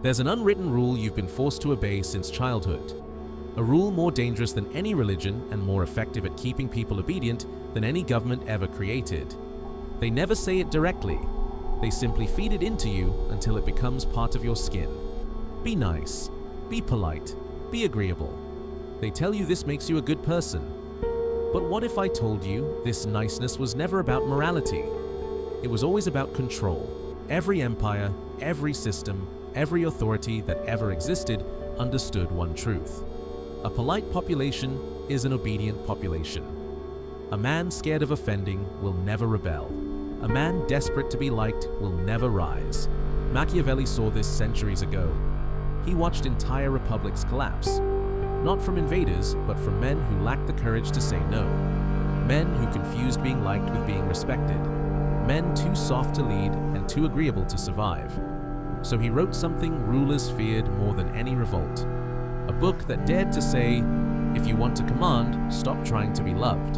There's an unwritten rule you've been forced to obey since childhood. A rule more dangerous than any religion and more effective at keeping people obedient than any government ever created. They never say it directly. They simply feed it into you until it becomes part of your skin. Be nice, be polite, be agreeable. They tell you this makes you a good person. But what if I told you this niceness was never about morality? It was always about control. Every empire, every system, every authority that ever existed understood one truth. A polite population is an obedient population. A man scared of offending will never rebel. A man desperate to be liked will never rise. Machiavelli saw this centuries ago. He watched entire republics collapse. Not from invaders, but from men who lacked the courage to say no. Men who confused being liked with being respected. Men too soft to lead and too agreeable to survive. So he wrote something rulers feared more than any revolt. A book that dared to say, if you want to command, stop trying to be loved.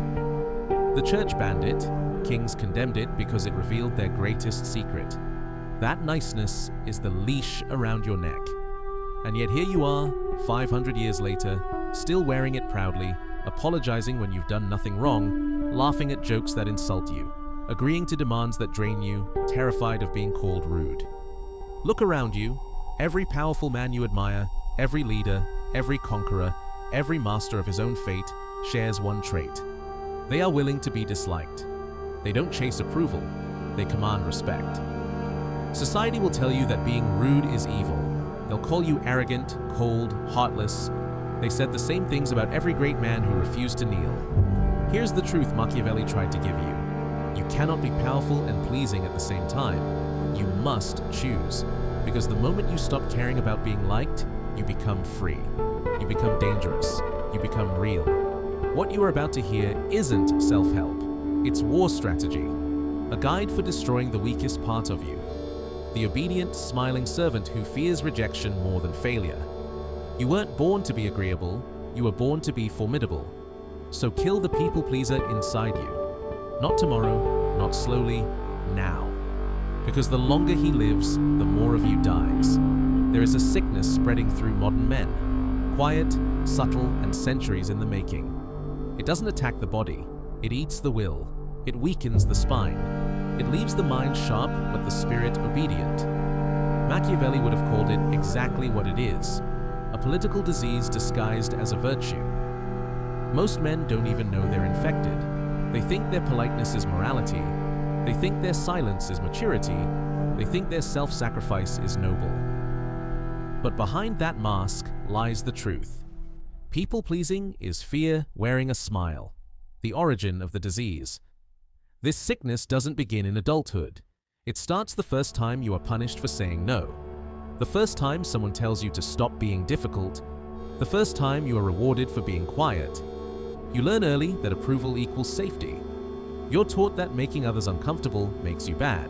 The church banned it, kings condemned it because it revealed their greatest secret. That niceness is the leash around your neck. And yet here you are, 500 years later, still wearing it proudly, apologizing when you've done nothing wrong, laughing at jokes that insult you, agreeing to demands that drain you, terrified of being called rude. Look around you. Every powerful man you admire, every leader, every conqueror, every master of his own fate shares one trait. They are willing to be disliked. They don't chase approval. They command respect. Society will tell you that being rude is evil. They'll call you arrogant, cold, heartless. They said the same things about every great man who refused to kneel. Here's the truth Machiavelli tried to give you. You cannot be powerful and pleasing at the same time. You must choose. Because the moment you stop caring about being liked, you become free. You become dangerous. You become real. What you are about to hear isn't self-help. It's war strategy. A guide for destroying the weakest part of you. The obedient, smiling servant who fears rejection more than failure. You weren't born to be agreeable. You were born to be formidable. So kill the people pleaser inside you. Not tomorrow, not slowly, now. Because the longer he lives, the more of you dies. There is a sickness spreading through modern men. Quiet, subtle, and centuries in the making. It doesn't attack the body. It eats the will. It weakens the spine. It leaves the mind sharp, but the spirit obedient. Machiavelli would have called it exactly what it is. A political disease disguised as a virtue. Most men don't even know they're infected. They think their politeness is morality. They think their silence is maturity. They think their self-sacrifice is noble. But behind that mask lies the truth. People-pleasing is fear wearing a smile, the origin of the disease. This sickness doesn't begin in adulthood. It starts the first time you are punished for saying no. The first time someone tells you to stop being difficult. The first time you are rewarded for being quiet. You learn early that approval equals safety. You're taught that making others uncomfortable makes you bad.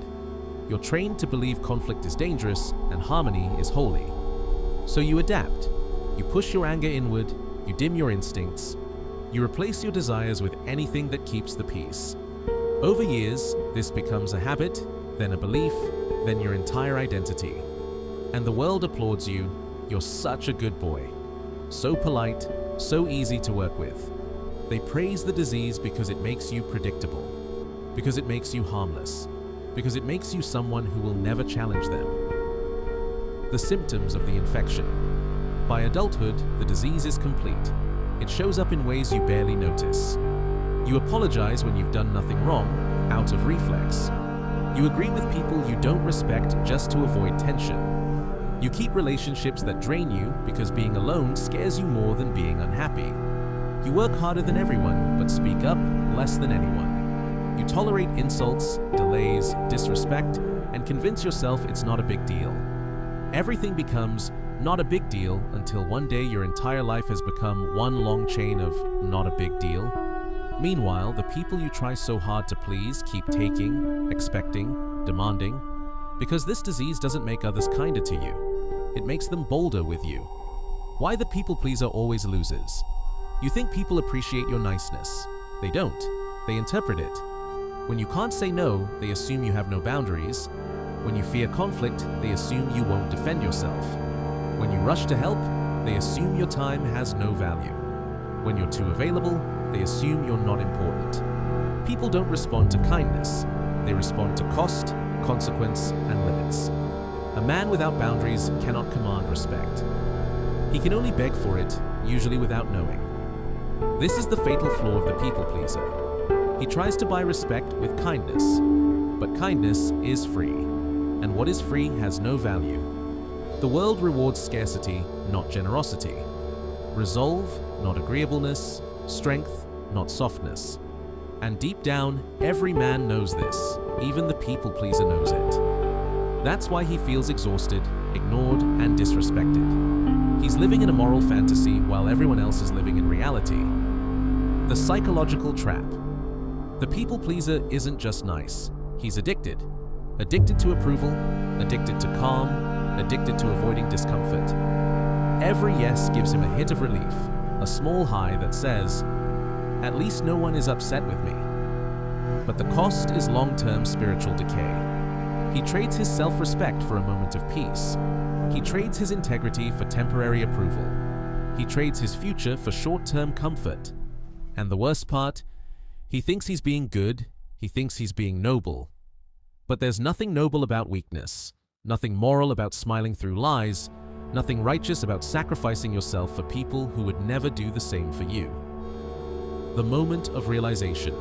You're trained to believe conflict is dangerous and harmony is holy. So you adapt. You push your anger inward, you dim your instincts, you replace your desires with anything that keeps the peace. Over years, this becomes a habit, then a belief, then your entire identity. And the world applauds you. You're such a good boy. So polite, so easy to work with. They praise the disease because it makes you predictable, because it makes you harmless, because it makes you someone who will never challenge them. The symptoms of the infection. By adulthood, the disease is complete. It shows up in ways you barely notice. You apologize when you've done nothing wrong, out of reflex. You agree with people you don't respect just to avoid tension. You keep relationships that drain you because being alone scares you more than being unhappy. You work harder than everyone, but speak up less than anyone. You tolerate insults, delays, disrespect, and convince yourself it's not a big deal. Everything becomes not a big deal until one day your entire life has become one long chain of not a big deal. Meanwhile, the people you try so hard to please keep taking, expecting, demanding, because this disease doesn't make others kinder to you. It makes them bolder with you. Why the people pleaser always loses? You think people appreciate your niceness. They don't. They interpret it. When you can't say no, they assume you have no boundaries. When you fear conflict, they assume you won't defend yourself. When you rush to help, they assume your time has no value. When you're too available, they assume you're not important. People don't respond to kindness. They respond to cost, consequence, and limits. A man without boundaries cannot command respect. He can only beg for it, usually without knowing. This is the fatal flaw of the people pleaser. He tries to buy respect with kindness, but kindness is free, and what is free has no value. The world rewards scarcity, not generosity. Resolve, not agreeableness. Strength, not softness. And deep down, every man knows this. Even the people pleaser knows it. That's why he feels exhausted, ignored, and disrespected. He's living in a moral fantasy while everyone else is living in reality. The psychological trap. The people pleaser isn't just nice. He's addicted. Addicted to approval, addicted to calm, addicted to avoiding discomfort. Every yes gives him a hit of relief, a small high that says, "At least no one is upset with me." But the cost is long-term spiritual decay. He trades his self-respect for a moment of peace. He trades his integrity for temporary approval. He trades his future for short-term comfort. And the worst part, he thinks he's being good, he thinks he's being noble. But there's nothing noble about weakness, nothing moral about smiling through lies, nothing righteous about sacrificing yourself for people who would never do the same for you. The moment of realization.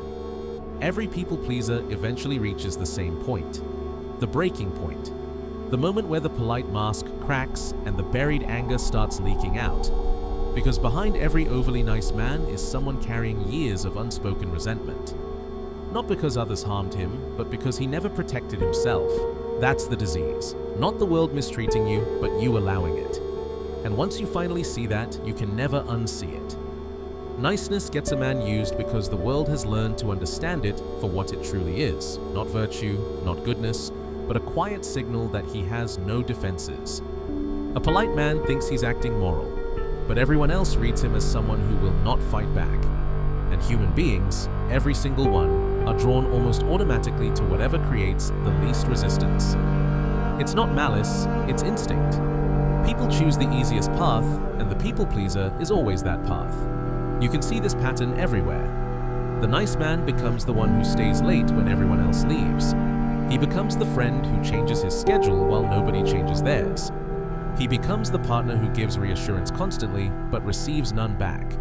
Every people pleaser eventually reaches the same point, the breaking point, the moment where the polite mask cracks and the buried anger starts leaking out. Because behind every overly nice man is someone carrying years of unspoken resentment. Not because others harmed him, but because he never protected himself. That's the disease. Not the world mistreating you, but you allowing it. And once you finally see that, you can never unsee it. Niceness gets a man used because the world has learned to understand it for what it truly is. Not virtue, not goodness, but a quiet signal that he has no defenses. A polite man thinks he's acting moral, but everyone else reads him as someone who will not fight back. And human beings, every single one, are drawn almost automatically to whatever creates the least resistance. It's not malice, it's instinct. People choose the easiest path, and the people pleaser is always that path. You can see this pattern everywhere. The nice man becomes the one who stays late when everyone else leaves. He becomes the friend who changes his schedule while nobody changes theirs. He becomes the partner who gives reassurance constantly, but receives none back.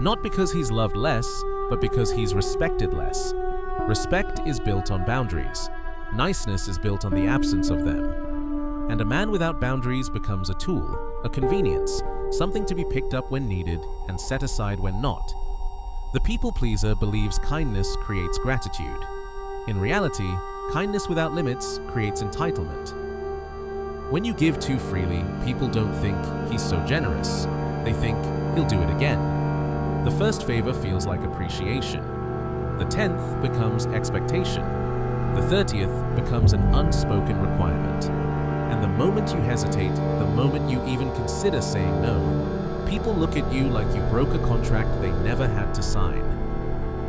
Not because he's loved less, but because he's respected less. Respect is built on boundaries. Niceness is built on the absence of them. And a man without boundaries becomes a tool, a convenience, something to be picked up when needed and set aside when not. The people pleaser believes kindness creates gratitude. In reality, kindness without limits creates entitlement. When you give too freely, people don't think he's so generous. They think he'll do it again. The first favor feels like appreciation. The 10th becomes expectation. The 30th becomes an unspoken requirement. And the moment you hesitate, the moment you even consider saying no, people look at you like you broke a contract they never had to sign.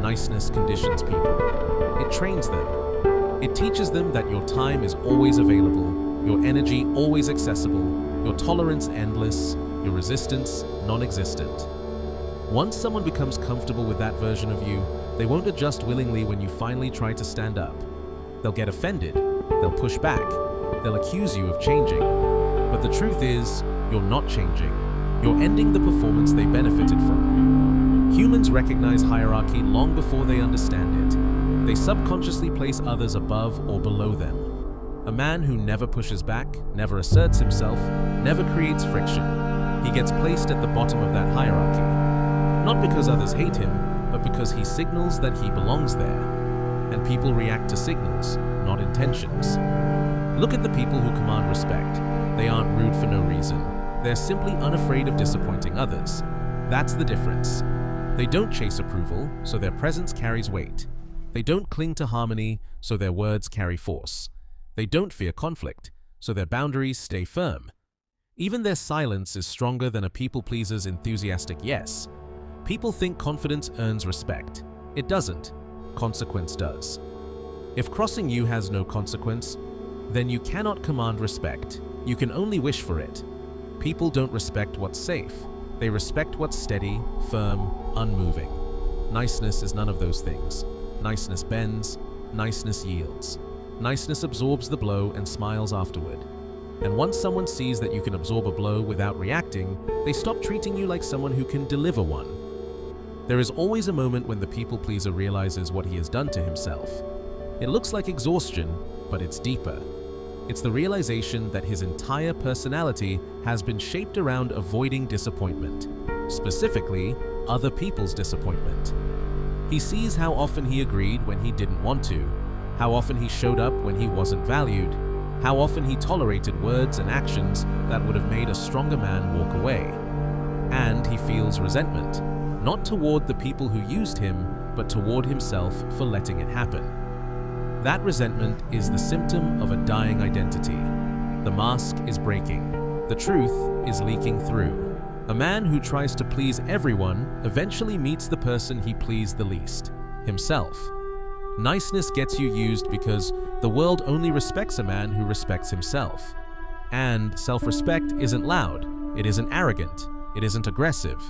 Niceness conditions people. It trains them. It teaches them that your time is always available, your energy always accessible, your tolerance endless, your resistance non-existent. Once someone becomes comfortable with that version of you, they won't adjust willingly when you finally try to stand up. They'll get offended, they'll push back, they'll accuse you of changing. But the truth is, you're not changing. You're ending the performance they benefited from. Humans recognize hierarchy long before they understand it. They subconsciously place others above or below them. A man who never pushes back, never asserts himself, never creates friction. He gets placed at the bottom of that hierarchy. Not because others hate him, but because he signals that he belongs there. And people react to signals, not intentions. Look at the people who command respect. They aren't rude for no reason. They're simply unafraid of disappointing others. That's the difference. They don't chase approval, so their presence carries weight. They don't cling to harmony, so their words carry force. They don't fear conflict, so their boundaries stay firm. Even their silence is stronger than a people pleaser's enthusiastic yes. People think confidence earns respect. It doesn't. Consequence does. If crossing you has no consequence, then you cannot command respect. You can only wish for it. People don't respect what's safe. They respect what's steady, firm, unmoving. Niceness is none of those things. Niceness bends, niceness yields. Niceness absorbs the blow and smiles afterward. And once someone sees that you can absorb a blow without reacting, they stop treating you like someone who can deliver one. There is always a moment when the people pleaser realizes what he has done to himself. It looks like exhaustion, but it's deeper. It's the realization that his entire personality has been shaped around avoiding disappointment, specifically other people's disappointment. He sees how often he agreed when he didn't want to, how often he showed up when he wasn't valued, how often he tolerated words and actions that would have made a stronger man walk away. And he feels resentment, not toward the people who used him, but toward himself for letting it happen. That resentment is the symptom of a dying identity. The mask is breaking. The truth is leaking through. A man who tries to please everyone eventually meets the person he pleased the least, himself. Niceness gets you used because the world only respects a man who respects himself. And self-respect isn't loud, it isn't arrogant, it isn't aggressive.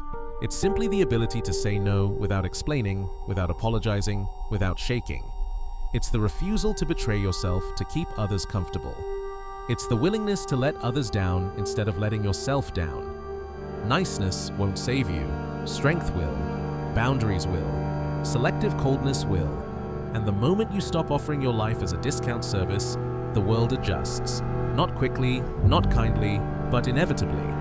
It's simply the ability to say no without explaining, without apologizing, without shaking. It's the refusal to betray yourself to keep others comfortable. It's the willingness to let others down instead of letting yourself down. Niceness won't save you. Strength will. Boundaries will. Selective coldness will. And the moment you stop offering your life as a discount service, the world adjusts. Not quickly, not kindly, but inevitably.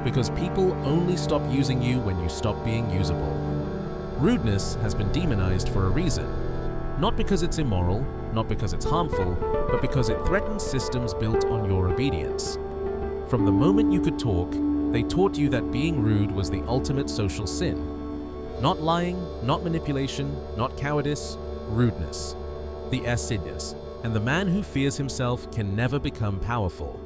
Because people only stop using you when you stop being usable. Rudeness has been demonized for a reason. Not because it's immoral, not because it's harmful, but because it threatens systems built on your obedience. From the moment you could talk, they taught you that being rude was the ultimate social sin. Not lying, not manipulation, not cowardice, rudeness. The insidious. And the man who fears himself can never become powerful.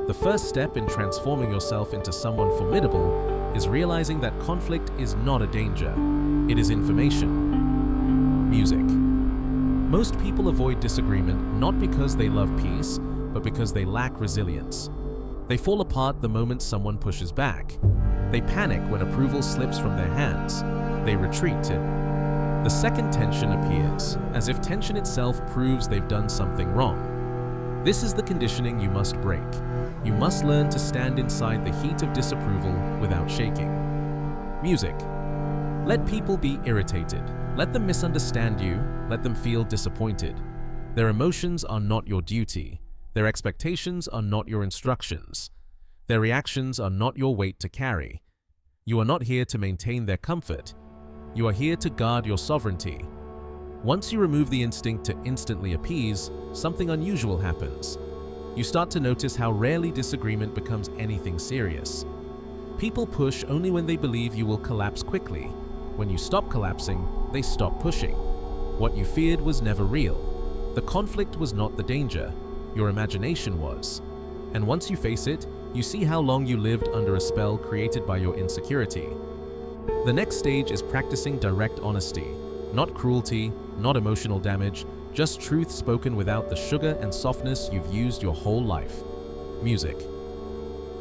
The first step in transforming yourself into someone formidable is realizing that conflict is not a danger. It is information. Music. Most people avoid disagreement not because they love peace, but because they lack resilience. They fall apart the moment someone pushes back. They panic when approval slips from their hands. They retreat. The second tension appears, as if tension itself proves they've done something wrong. This is the conditioning you must break. You must learn to stand inside the heat of disapproval without shaking. Music. Let people be irritated. Let them misunderstand you. Let them feel disappointed. Their emotions are not your duty. Their expectations are not your instructions. Their reactions are not your weight to carry. You are not here to maintain their comfort. You are here to guard your sovereignty. Once you remove the instinct to instantly appease, something unusual happens. You start to notice how rarely disagreement becomes anything serious. People push only when they believe you will collapse quickly. When you stop collapsing, they stop pushing. What you feared was never real. The conflict was not the danger. Your imagination was. And once you face it, you see how long you lived under a spell created by your insecurity. The next stage is practicing direct honesty. Not cruelty, not emotional damage, just truth spoken without the sugar and softness you've used your whole life. Music.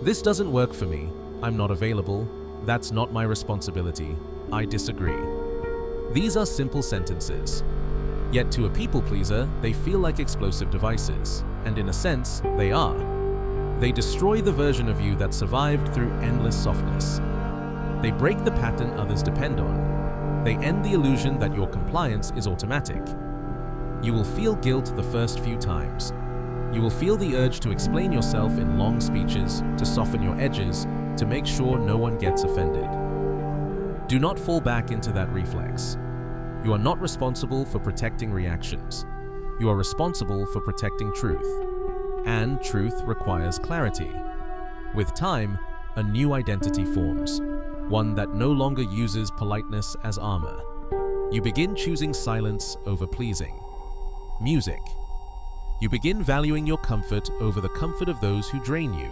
This doesn't work for me. I'm not available. That's not my responsibility. I disagree. These are simple sentences. Yet to a people pleaser, they feel like explosive devices. And in a sense, they are. They destroy the version of you that survived through endless softness. They break the pattern others depend on. They end the illusion that your compliance is automatic. You will feel guilt the first few times. You will feel the urge to explain yourself in long speeches, to soften your edges, to make sure no one gets offended. Do not fall back into that reflex. You are not responsible for protecting reactions. You are responsible for protecting truth. And truth requires clarity. With time, a new identity forms, one that no longer uses politeness as armor. You begin choosing silence over pleasing. Music. You begin valuing your comfort over the comfort of those who drain you.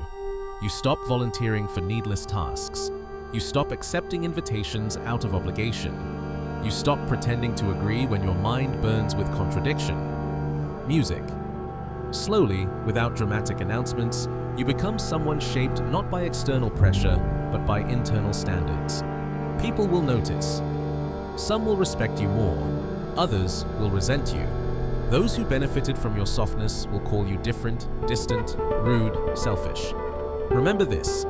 You stop volunteering for needless tasks. You stop accepting invitations out of obligation. You stop pretending to agree when your mind burns with contradiction. Music. Slowly, without dramatic announcements, you become someone shaped not by external pressure, but by internal standards. People will notice. Some will respect you more, others will resent you. Those who benefited from your softness will call you different, distant, rude, selfish. Remember this: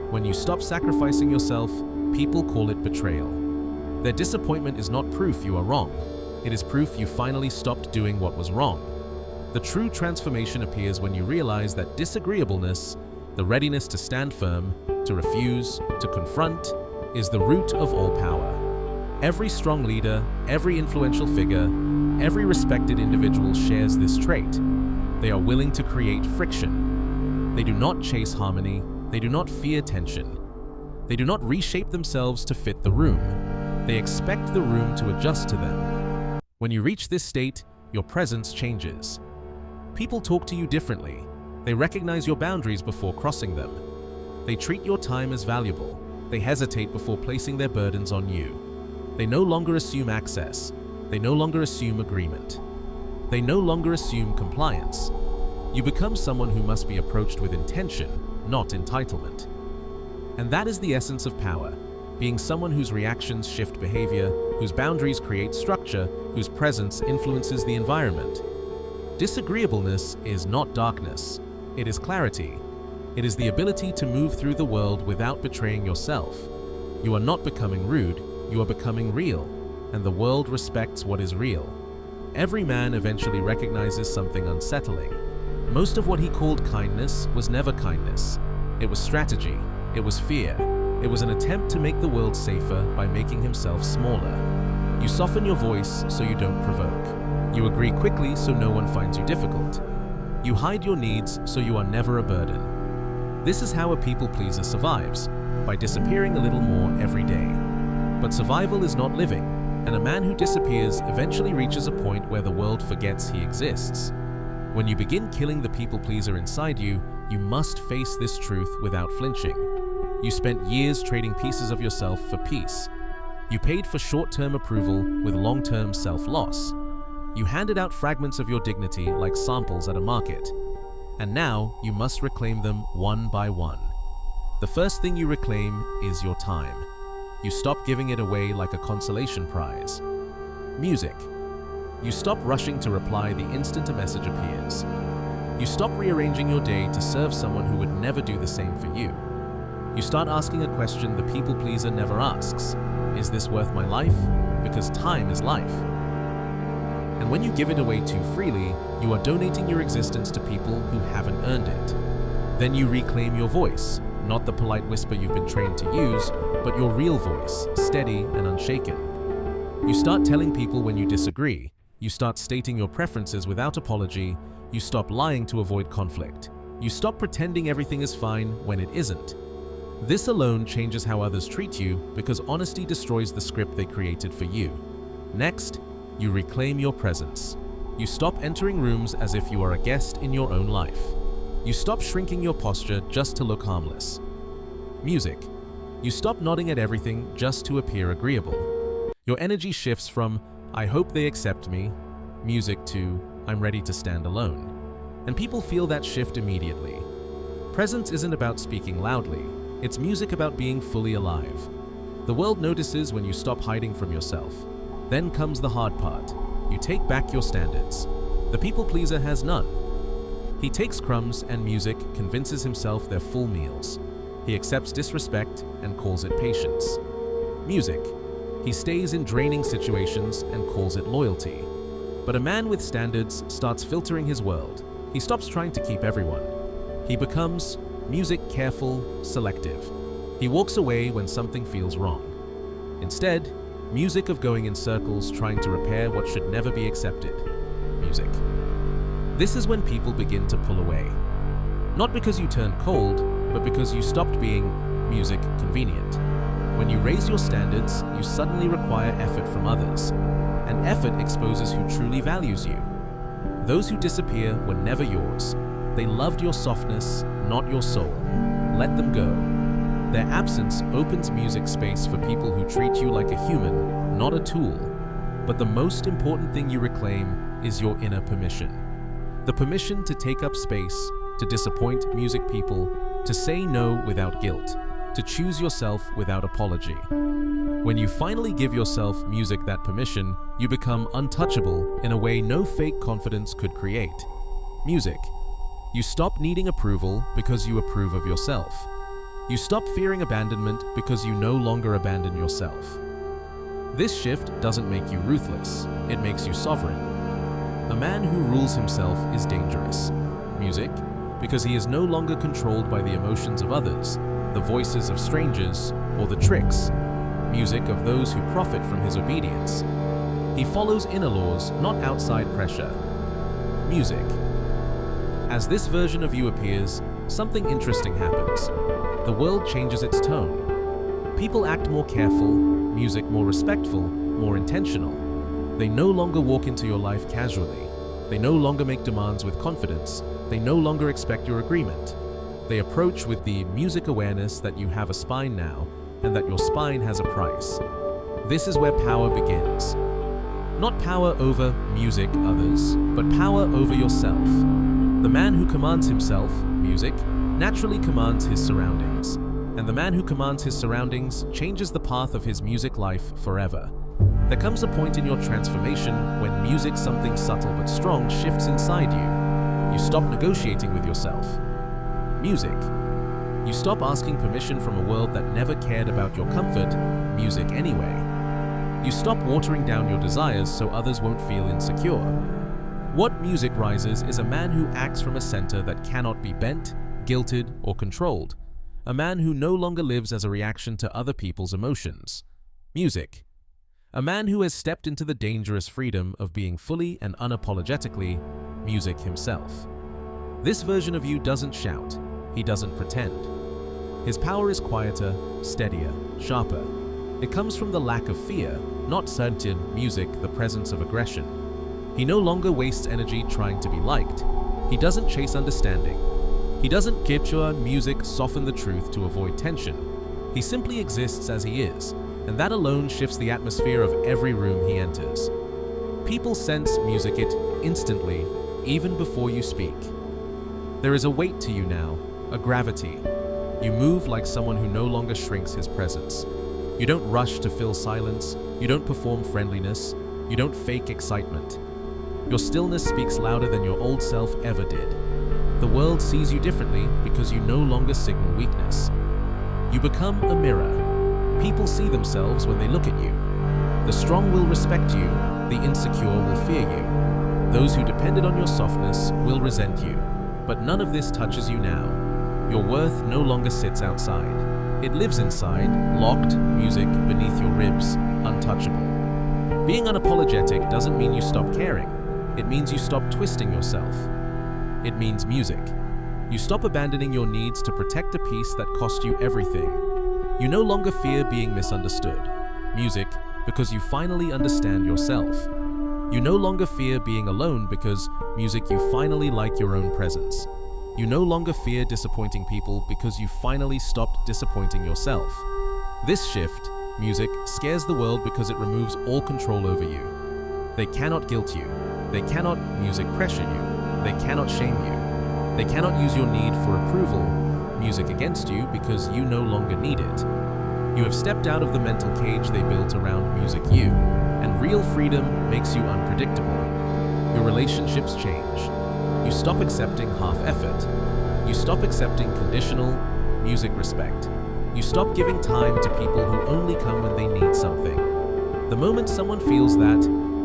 when you stop sacrificing yourself, people call it betrayal. Their disappointment is not proof you are wrong. It is proof you finally stopped doing what was wrong. The true transformation appears when you realize that disagreeableness, the readiness to stand firm, to refuse, to confront, is the root of all power. Every strong leader, every influential figure, every respected individual shares this trait. They are willing to create friction. They do not chase harmony. They do not fear tension. They do not reshape themselves to fit the room. They expect the room to adjust to them. When you reach this state, your presence changes. People talk to you differently. They recognize your boundaries before crossing them. They treat your time as valuable. They hesitate before placing their burdens on you. They no longer assume access. They no longer assume agreement. They no longer assume compliance. You become someone who must be approached with intention, not entitlement. And that is the essence of power, being someone whose reactions shift behavior, whose boundaries create structure, whose presence influences the environment. Disagreeableness is not darkness, it is clarity. It is the ability to move through the world without betraying yourself. You are not becoming rude, you are becoming real, and the world respects what is real. Every man eventually recognizes something unsettling. Most of what he called kindness was never kindness. It was strategy, it was fear, it was an attempt to make the world safer by making himself smaller. You soften your voice so you don't provoke. You agree quickly so no one finds you difficult. You hide your needs so you are never a burden. This is how a people pleaser survives, by disappearing a little more every day. But survival is not living, and a man who disappears eventually reaches a point where the world forgets he exists. When you begin killing the people pleaser inside you, you must face this truth without flinching. You spent years trading pieces of yourself for peace. You paid for short-term approval with long-term self-loss. You handed out fragments of your dignity like samples at a market. And now you must reclaim them one by one. The first thing you reclaim is your time. You stop giving it away like a consolation prize. Music. You stop rushing to reply the instant a message appears. You stop rearranging your day to serve someone who would never do the same for you. You start asking a question the people pleaser never asks. Is this worth my life? Because time is life. And when you give it away too freely, you are donating your existence to people who haven't earned it. Then you reclaim your voice, not the polite whisper you've been trained to use, but your real voice, steady and unshaken. You start telling people when you disagree. You start stating your preferences without apology. You stop lying to avoid conflict. You stop pretending everything is fine when it isn't. This alone changes how others treat you because honesty destroys the script they created for you. Next, you reclaim your presence. You stop entering rooms as if you are a guest in your own life. You stop shrinking your posture just to look harmless. Music. You stop nodding at everything just to appear agreeable. Your energy shifts from, I hope they accept me, music to, I'm ready to stand alone. And people feel that shift immediately. Presence isn't about speaking loudly. It's music about being fully alive. The world notices when you stop hiding from yourself. Then comes the hard part. You take back your standards. The people pleaser has none. He takes crumbs and music, convinces himself they're full meals. He accepts disrespect and calls it patience. Music. He stays in draining situations and calls it loyalty. But a man with standards starts filtering his world. He stops trying to keep everyone. He becomes music careful, selective. He walks away when something feels wrong. Instead, music of going in circles trying to repair what should never be accepted. Music. This is when people begin to pull away. Not because you turned cold, but because you stopped being music convenient. When you raise your standards, you suddenly require effort from others. And effort exposes who truly values you. Those who disappear were never yours. They loved your softness, not your soul. Let them go. Their absence opens music space for people who treat you like a human, not a tool. But the most important thing you reclaim is your inner permission. The permission to take up space, to disappoint music people, to say no without guilt, to choose yourself without apology. When you finally give yourself music that permission, you become untouchable in a way no fake confidence could create. Music. You stop needing approval because you approve of yourself. You stop fearing abandonment because you no longer abandon yourself. This shift doesn't make you ruthless, it makes you sovereign. A man who rules himself is dangerous. Music, because he is no longer controlled by the emotions of others, the voices of strangers, or the tricks, music of those who profit from his obedience. He follows inner laws, not outside pressure. Music. As this version of you appears, something interesting happens. The world changes its tone. People act more careful, music more respectful, more intentional. They no longer walk into your life casually. They no longer make demands with confidence. They no longer expect your agreement. They approach with the music awareness that you have a spine now and that your spine has a price. This is where power begins. Not power over music others, but power over yourself. The man who commands himself, music, naturally commands his surroundings. And the man who commands his surroundings changes the path of his music life forever. There comes a point in your transformation when music, something subtle but strong, shifts inside you. You stop negotiating with yourself. Music. You stop asking permission from a world that never cared about your comfort, music anyway. You stop watering down your desires so others won't feel insecure. What music rises is a man who acts from a center that cannot be bent, guilted, or controlled. A man who no longer lives as a reaction to other people's emotions. Music. A man who has stepped into the dangerous freedom of being fully and unapologetically music himself. This version of you doesn't shout. He doesn't pretend. His power is quieter, steadier, sharper. It comes from the lack of fear, not certain music, the presence of aggression. He no longer wastes energy trying to be liked. He doesn't chase understanding. He doesn't capture music, soften the truth to avoid tension. He simply exists as he is, and that alone shifts the atmosphere of every room he enters. People sense music it instantly, even before you speak. There is a weight to you now, a gravity. You move like someone who no longer shrinks his presence. You don't rush to fill silence. You don't perform friendliness. You don't fake excitement. Your stillness speaks louder than your old self ever did. The world sees you differently because you no longer signal weakness. You become a mirror. People see themselves when they look at you. The strong will respect you. The insecure will fear you. Those who depended on your softness will resent you. But none of this touches you now. Your worth no longer sits outside. It lives inside, locked, music beneath your ribs, untouchable. Being unapologetic doesn't mean you stop caring. It means you stop twisting yourself. It means music. You stop abandoning your needs to protect a peace that cost you everything. You no longer fear being misunderstood. Music, because you finally understand yourself. You no longer fear being alone because music, you finally like your own presence. You no longer fear disappointing people because you finally stopped disappointing yourself. This shift, music, scares the world because it removes all control over you. They cannot guilt you. They cannot, music, pressure you. They cannot shame you. They cannot use your need for approval, music, against you because you no longer need it. You have stepped out of the mental cage they built around music you, and real freedom makes you unpredictable. Your relationships change. You stop accepting half effort. You stop accepting conditional music respect. You stop giving time to people who only come when they need something. The moment someone feels that,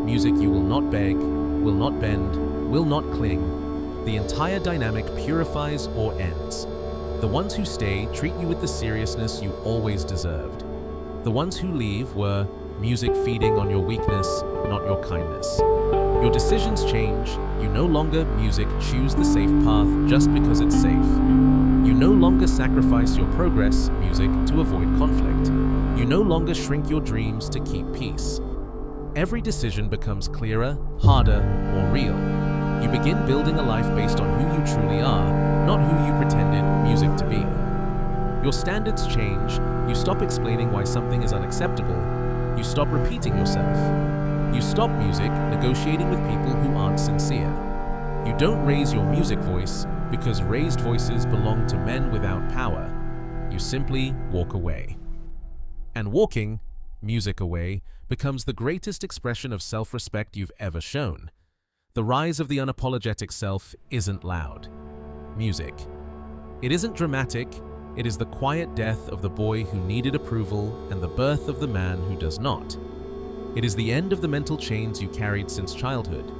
music, you will not beg, will not bend, will not cling. The entire dynamic purifies or ends. The ones who stay treat you with the seriousness you always deserved. The ones who leave were music feeding on your weakness, not your kindness. Your decisions change. You no longer, music, choose the safe path just because it's safe. You no longer sacrifice your progress, music, to avoid conflict. You no longer shrink your dreams to keep peace. Every decision becomes clearer, harder, more real. You begin building a life based on who you truly are, not who you pretended music to be. Your standards change. You stop explaining why something is unacceptable. You stop repeating yourself. You stop, music, negotiating with people who aren't sincere. You You don't raise your music voice because raised voices belong to men without power. You simply walk away. And walking, music away, becomes the greatest expression of self-respect you've ever shown. The rise of the unapologetic self isn't loud. Music. It isn't dramatic, it is the quiet death of the boy who needed approval and the birth of the man who does not. It is the end of the mental chains you carried since childhood.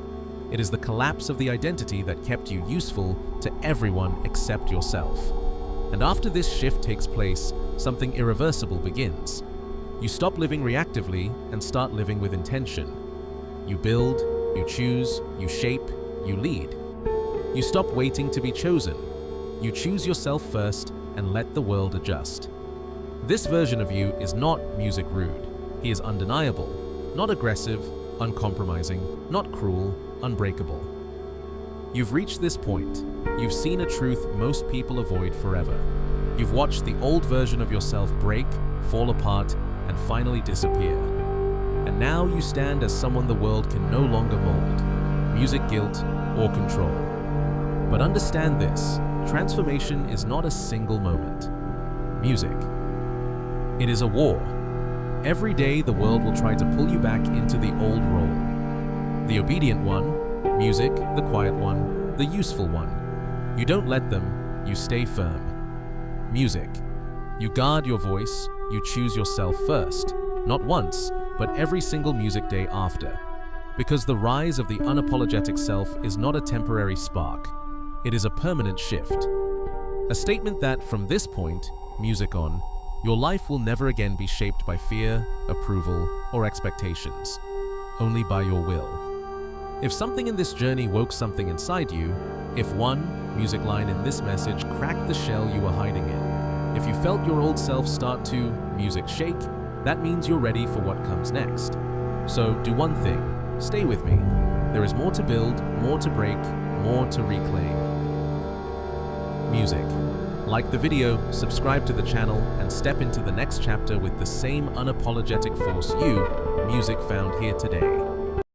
It is the collapse of the identity that kept you useful to everyone except yourself. And after this shift takes place, something irreversible begins. You stop living reactively and start living with intention. You build, you choose, you shape, you lead. You stop waiting to be chosen. You choose yourself first and let the world adjust. This version of you is not music rude. He is undeniable, not aggressive, uncompromising, not cruel, unbreakable. You've reached this point. You've seen a truth most people avoid forever. You've watched the old version of yourself break, fall apart, and finally disappear. And now you stand as someone the world can no longer mold, music guilt or control. But understand this, transformation is not a single moment. Music. It is a war. Every day the world will try to pull you back into the old role. The obedient one, music, the quiet one, the useful one. You don't let them, you stay firm. Music. You guard your voice, you choose yourself first, not once, but every single music day after. Because the rise of the unapologetic self is not a temporary spark, it is a permanent shift. A statement that, from this point, music on, your life will never again be shaped by fear, approval, or expectations, only by your will. If something in this journey woke something inside you, if one music line in this message cracked the shell you were hiding in, if you felt your old self start to music shake, that means you're ready for what comes next. So do one thing, stay with me. There is more to build, more to break, more to reclaim. Music. Like the video, subscribe to the channel, and step into the next chapter with the same unapologetic force music found here today.